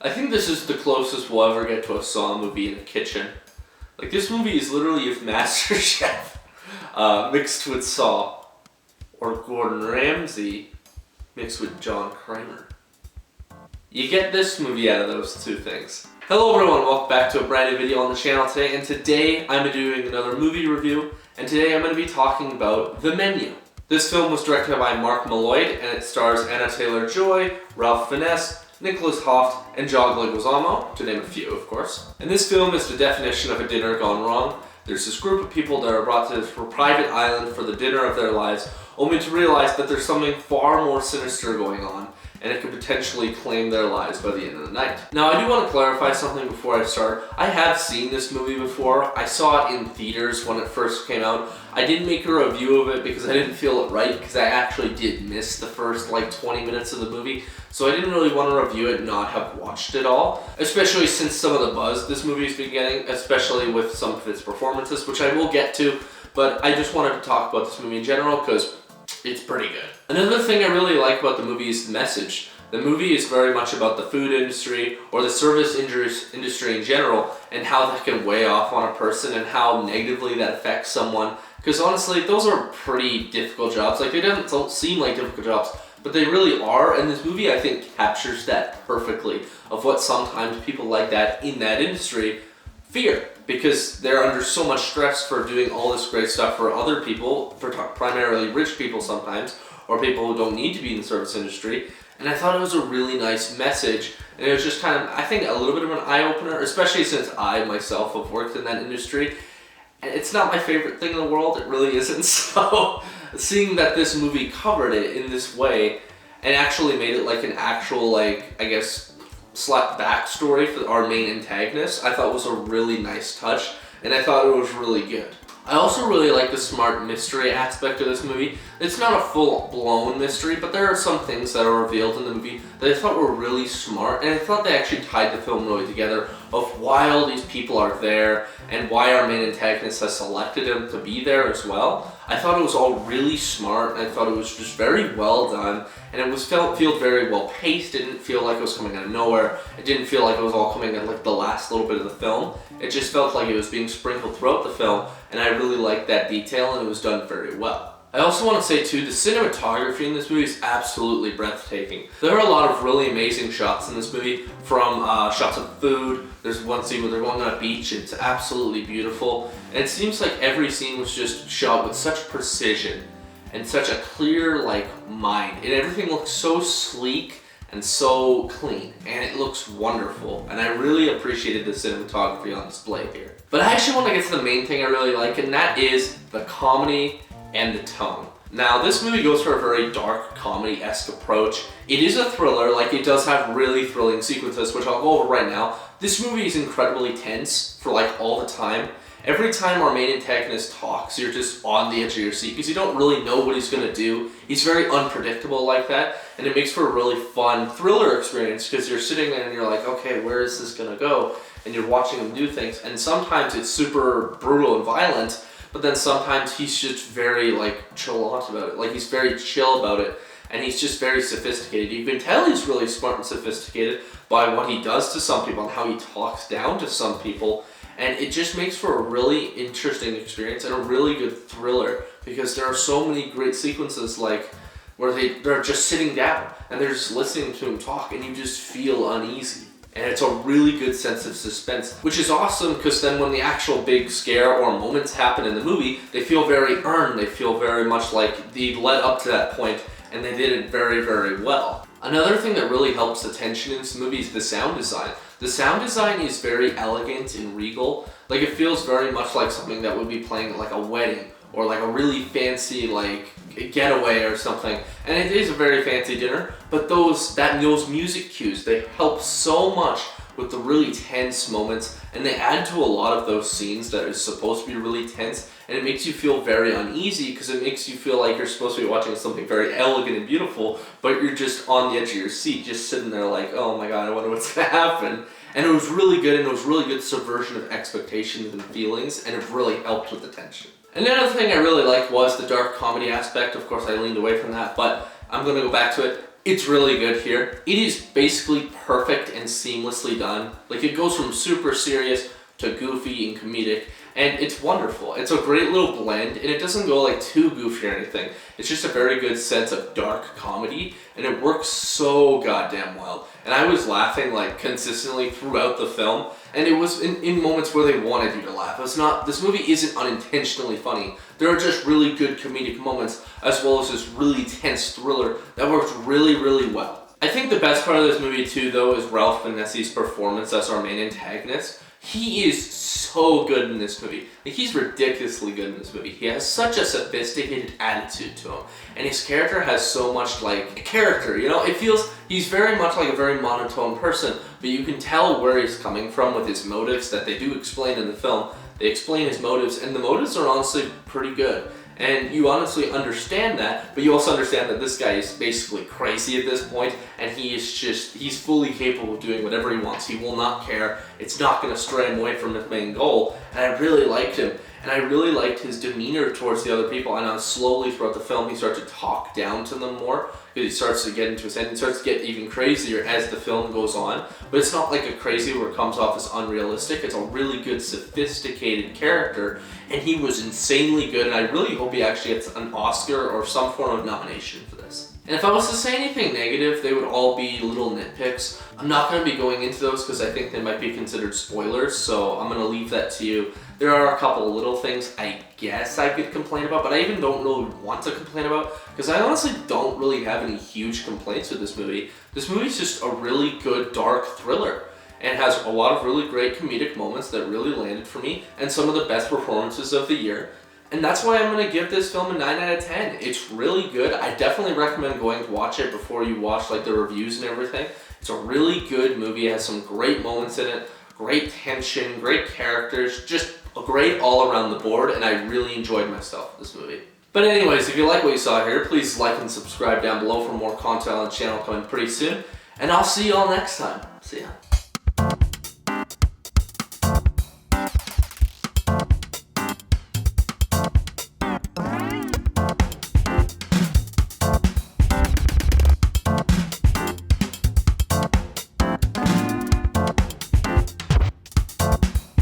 I think this is the closest we'll ever get to a Saw movie in a kitchen. Like, this movie is literally if MasterChef mixed with Saw, or Gordon Ramsay mixed with John Kramer. You get this movie out of those two things. Hello everyone, welcome back to a brand new video on the channel today, and today I'm doing another movie review, and today I'm going to be talking about The Menu. This film was directed by Mark Mylod, and it stars Anna Taylor-Joy, Ralph Fiennes, Nicholas Hoult, and John Leguizamo, to name a few, of course. And this film is the definition of a dinner gone wrong. There's this group of people that are brought to this private island for the dinner of their lives, only to realize that there's something far more sinister going on, and it could potentially claim their lives by the end of the night. Now, I do want to clarify something before I start. I have seen this movie before. I saw it in theaters when it first came out. I didn't make a review of it because I didn't feel it right, because I actually did miss the first 20 minutes of the movie, so I didn't really want to review it and not have watched it all, especially since some of the buzz this movie's been getting, especially with some of its performances, which I will get to, but I just wanted to talk about this movie in general because it's pretty good. Another thing I really like about the movie is the message. The movie is very much about the food industry or the service industry in general, and how that can weigh off on a person and how negatively that affects someone. Because honestly, those are pretty difficult jobs. They don't seem like difficult jobs, but they really are, and this movie I think captures that perfectly, of what sometimes people like that in that industry fear, because they're under so much stress for doing all this great stuff for other people, for primarily rich people sometimes, or people who don't need to be in the service industry. And I thought it was a really nice message, and it was just kind of, I think, a little bit of an eye-opener, especially since I myself have worked in that industry. And it's not my favorite thing in the world, it really isn't, so seeing that this movie covered it in this way, and actually made it like an actual, I guess, slap backstory for our main antagonist, I thought was a really nice touch, and I thought it was really good. I also really like the smart mystery aspect of this movie. It's not a full-blown mystery, but there are some things that are revealed in the movie that I thought were really smart, and I thought they actually tied the film really together, of why all these people are there, and why our main antagonist has selected him to be there as well. I thought it was all really smart, and I thought it was just very well done, and it felt very well paced. It didn't feel like it was coming out of nowhere. It didn't feel like it was all coming at the last little bit of the film. It just felt like it was being sprinkled throughout the film, and I really liked that detail, and it was done very well. I also want to say too, the cinematography in this movie is absolutely breathtaking. There are a lot of really amazing shots in this movie, from shots of food. There's one scene where they're going on a beach, it's absolutely beautiful. And it seems like every scene was just shot with such precision and such a clear mind. And everything looks so sleek and so clean, and it looks wonderful. And I really appreciated the cinematography on display here. But I actually want to get to the main thing I really like, and that is the comedy and the tone. Now, this movie goes for a very dark comedy-esque approach. It is a thriller, it does have really thrilling sequences, which I'll go over right now. This movie is incredibly tense for all the time. Every time our main antagonist talks, you're just on the edge of your seat because you don't really know what he's gonna do. He's very unpredictable like that, and it makes for a really fun thriller experience because you're sitting there and you're like, okay, where is this gonna go? And you're watching him do things, and sometimes it's super brutal and violent, but then sometimes he's just very chill out about it. He's very chill about it, and he's just very sophisticated. You can tell he's really smart and sophisticated by what he does to some people and how he talks down to some people. And it just makes for a really interesting experience and a really good thriller, because there are so many great sequences where they're just sitting down and they're just listening to him talk, and you just feel uneasy. And it's a really good sense of suspense, which is awesome because then when the actual big scare or moments happen in the movie, they feel very earned. They feel very much like they led up to that point, and they did it very, very well. Another thing that really helps the tension in this movie is the sound design. The sound design is very elegant and regal. It feels very much like something that would be playing at a wedding, or a really fancy getaway or something. And it is a very fancy dinner, but those music cues, they help so much with the really tense moments, and they add to a lot of those scenes that is supposed to be really tense, and it makes you feel very uneasy because it makes you feel like you're supposed to be watching something very elegant and beautiful, but you're just on the edge of your seat, just sitting there oh my god, I wonder what's gonna happen. And it was really good, and it was really good subversion of expectations and feelings, and it really helped with the tension. And the other thing I really liked was the dark comedy aspect. Of course, I leaned away from that, but I'm going to go back to it. It's really good here. It is basically perfect and seamlessly done. Like, it goes from super serious to goofy and comedic, and it's wonderful. It's a great little blend, and it doesn't go like too goofy or anything. It's just a very good sense of dark comedy, and it works so goddamn well. And I was laughing like consistently throughout the film, and it was in moments where they wanted you to laugh. It's not, this movie isn't unintentionally funny. There are just really good comedic moments, as well as this really tense thriller that works really, really well. I think the best part of this movie too, though, is Ralph Fiennes's performance as our main antagonist. He is so good in this movie. Like, he's ridiculously good in this movie. He has such a sophisticated attitude to him. And his character has so much, like, character, you know? It feels, he's very much like a very monotone person, but you can tell where he's coming from with his motives that they do explain in the film. They explain his motives, and the motives are honestly pretty good. And you honestly understand that, but you also understand that this guy is basically crazy at this point, and he's fully capable of doing whatever he wants. He will not care. It's not going to stray him away from his main goal, and I really liked him. And I really liked his demeanor towards the other people, and slowly throughout the film he starts to talk down to them more, because he starts to get into his head, and starts to get even crazier as the film goes on. But it's not like a crazy where it comes off as unrealistic. It's a really good, sophisticated character, and he was insanely good, and I really hope he actually gets an Oscar or some form of nomination for this. And if I was to say anything negative, they would all be little nitpicks. I'm not going to be going into those because I think they might be considered spoilers, so I'm going to leave that to you. There are a couple little things I guess I could complain about, but I even don't really want to complain about, because I honestly don't really have any huge complaints with this movie. This movie's just a really good dark thriller, and has a lot of really great comedic moments that really landed for me, and some of the best performances of the year. And that's why I'm going to give this film a 9 out of 10. It's really good. I definitely recommend going to watch it before you watch like the reviews and everything. It's a really good movie. It has some great moments in it, great tension, great characters, just a great all around the board, and I really enjoyed myself with this movie. But anyways, if you like what you saw here, please like and subscribe down below for more content on the channel coming pretty soon. And I'll see you all next time. See ya.